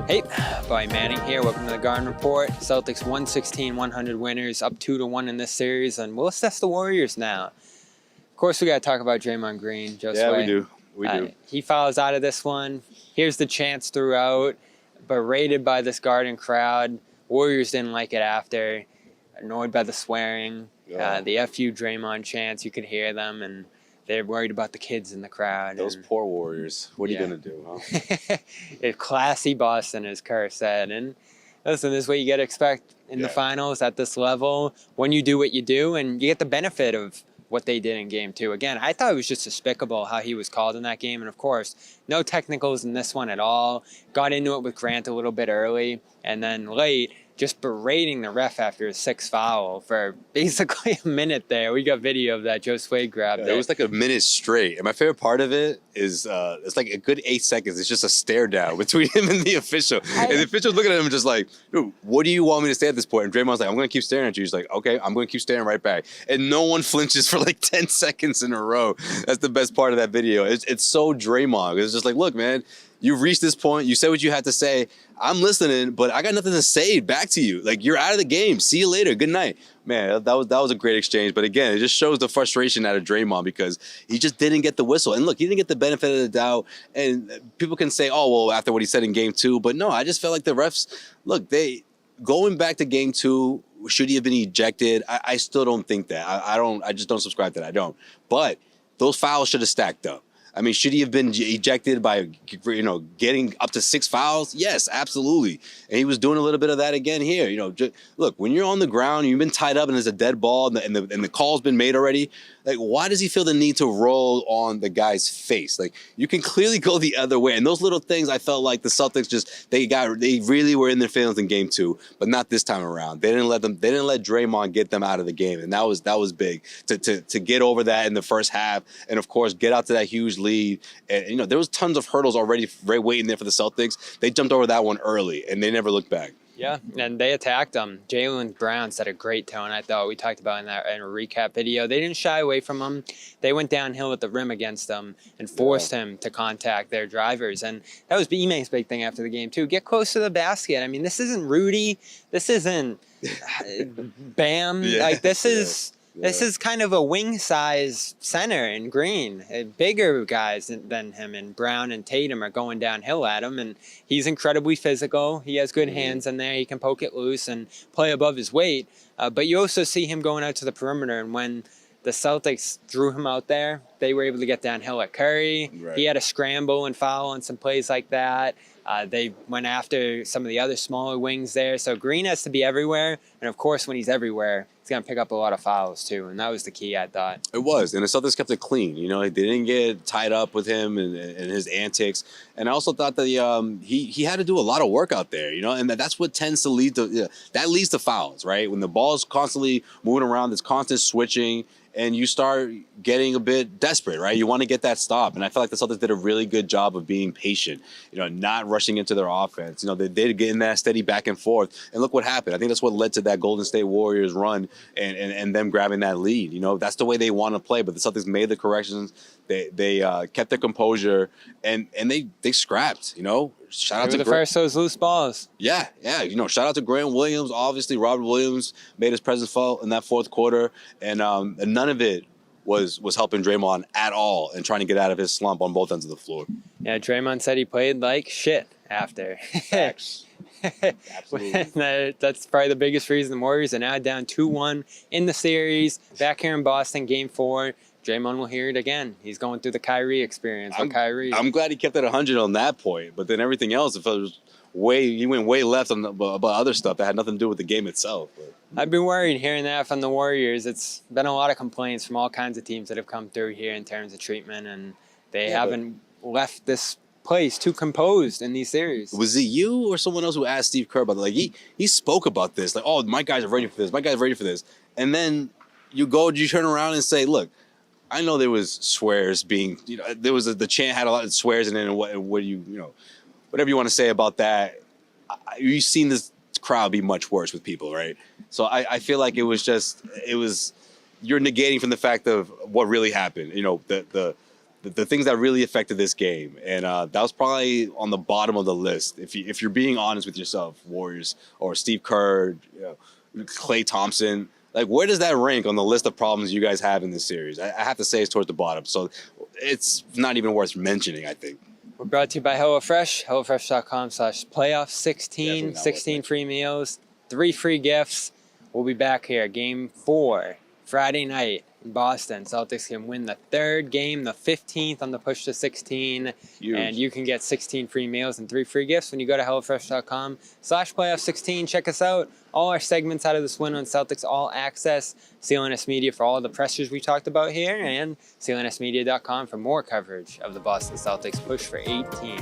Hey, Boy Manning here. Welcome to the Garden Report. Celtics 116-100 winners, up 2-1 in this series, and we'll assess the Warriors now. Of course, we got to talk about Draymond Green, Josue. Yeah, we do. We do. He fouls out of this one. Here's the chants throughout, berated by this Garden crowd. Warriors didn't like it after, annoyed by the swearing. The FU Draymond chants, you could hear them, and they're worried about the kids in the crowd. Those poor Warriors. What are you going to do, huh? It's classy Boston, as Kerr said. And listen, this is what you got to expect in the finals at this level when you do what you do, and you get the benefit of what they did in Game 2. Again, I thought it was just despicable how he was called in that game. And, of course, no technicals in this one at all. Got into it with Grant a little bit early, and then late, just berating the ref after a sixth foul for basically a minute there. We got video of that. Josue grabbed it. It was like a minute straight. And my favorite part of it is it's like a good 8 seconds. It's just a stare down between him and the official. And the official's looking at him just like, dude, what do you want me to say at this point? And Draymond's like, I'm going to keep staring at you. He's like, okay, I'm going to keep staring right back. And no one flinches for like 10 seconds in a row. That's the best part of that video. It's so Draymond. It's just like, look, man, you've reached this point. You said what you had to say. I'm listening, but I got nothing to say back to you. Like, you're out of the game. See you later. Good night. Man, that was a great exchange. But again, it just shows the frustration out of Draymond because he just didn't get the whistle. And look, he didn't get the benefit of the doubt. And people can say, oh, well, after what he said in Game 2. But no, I just felt like the refs, look, going back to Game 2, should he have been ejected? I still don't think that. I just don't subscribe to that. I don't. But those fouls should have stacked up. I mean, should he have been ejected by, getting up to 6 fouls? Yes, absolutely. And he was doing a little bit of that again here. Look, when you're on the ground, you've been tied up and there's a dead ball and the call's been made already, like, why does he feel the need to roll on the guy's face? Like, you can clearly go the other way. And those little things, I felt like the Celtics they really were in their feelings in Game 2, but not this time around. They didn't let Draymond get them out of the game. And that was big to get over that in the first half. And of course, get out to that huge lead. And, there was tons of hurdles already waiting there for the Celtics. They jumped over that one early and they never looked back. Yeah, and they attacked him. Jaylen Brown set a great tone, I thought. We talked about in a recap video. They didn't shy away from him. They went downhill at the rim against him and forced him to contact their drivers. And that was Ime's big thing after the game, too. Get close to the basket. I mean, this isn't Rudy. This isn't Bam. This is kind of a wing-size center in Green. Bigger guys than him, and Brown and Tatum are going downhill at him, and he's incredibly physical. He has good hands in there. He can poke it loose and play above his weight. But you also see him going out to the perimeter, and when the Celtics drew him out there, they were able to get downhill at Curry. Right. He had a scramble and foul on some plays like that. They went after some of the other smaller wings there. So Green has to be everywhere. And, of course, when he's everywhere, he's going to pick up a lot of fouls, too. And that was the key, I thought. It was. And the Celtics kept it clean. They didn't get tied up with him and his antics. And I also thought that he had to do a lot of work out there, and that's what tends to lead to that leads to fouls, right? When the ball's constantly moving around, there's constant switching, and you start getting a bit desperate, right? You want to get that stop. And I feel like the Celtics did a really good job of being patient, not rushing into their offense. They did get in that steady back and forth. And look what happened. I think that's what led to that Golden State Warriors run and them grabbing that lead. That's the way they want to play. But the Celtics made the corrections. They kept their composure and they scrapped, Shout out to the first of those loose balls. Yeah. Shout out to Grant Williams. Obviously, Robert Williams made his presence felt in that fourth quarter, and none of it was helping Draymond at all and trying to get out of his slump on both ends of the floor. Yeah, Draymond said he played like shit after. Absolutely. That's probably the biggest reason the Warriors are now down 2-1 in the series. Back here in Boston, Game 4. Draymond will hear it again. He's going through the Kyrie experience with Kyrie. I'm glad he kept it 100 on that point, but then everything else, it was he went way left about other stuff that had nothing to do with the game itself. I've been worried hearing that from the Warriors. It's been a lot of complaints from all kinds of teams that have come through here in terms of treatment, and they haven't left this place too composed in these series. Was it you or someone else who asked Steve Kerr about it? Like, he spoke about this, like, oh, my guys are ready for this. My guys are ready for this. And then you turn around and say, look, I know there was swears being, there was the chant had a lot of swears in it, and what you whatever you want to say about that. You've seen this crowd be much worse with people, right? So I feel like it was you're negating from the fact of what really happened. the things that really affected this game, and that was probably on the bottom of the list. If you're being honest with yourself, Warriors or Steve Kerr, Klay Thompson, like where does that rank on the list of problems you guys have in this series? I have to say it's towards the bottom, so it's not even worth mentioning, I think. We're brought to you by HelloFresh, HelloFresh.com/playoff16, 16 free meals, 3 free gifts. We'll be back here, Game 4, Friday night in Boston. Celtics can win the 3rd game, the 15th on the push to 16. Huge. And you can get 16 free meals and 3 free gifts when you go to HelloFresh.com/playoff16. Check us out. All our segments out of this win on Celtics All Access. CLNS Media for all the pressures we talked about here. And CLNSmedia.com for more coverage of the Boston Celtics push for 18.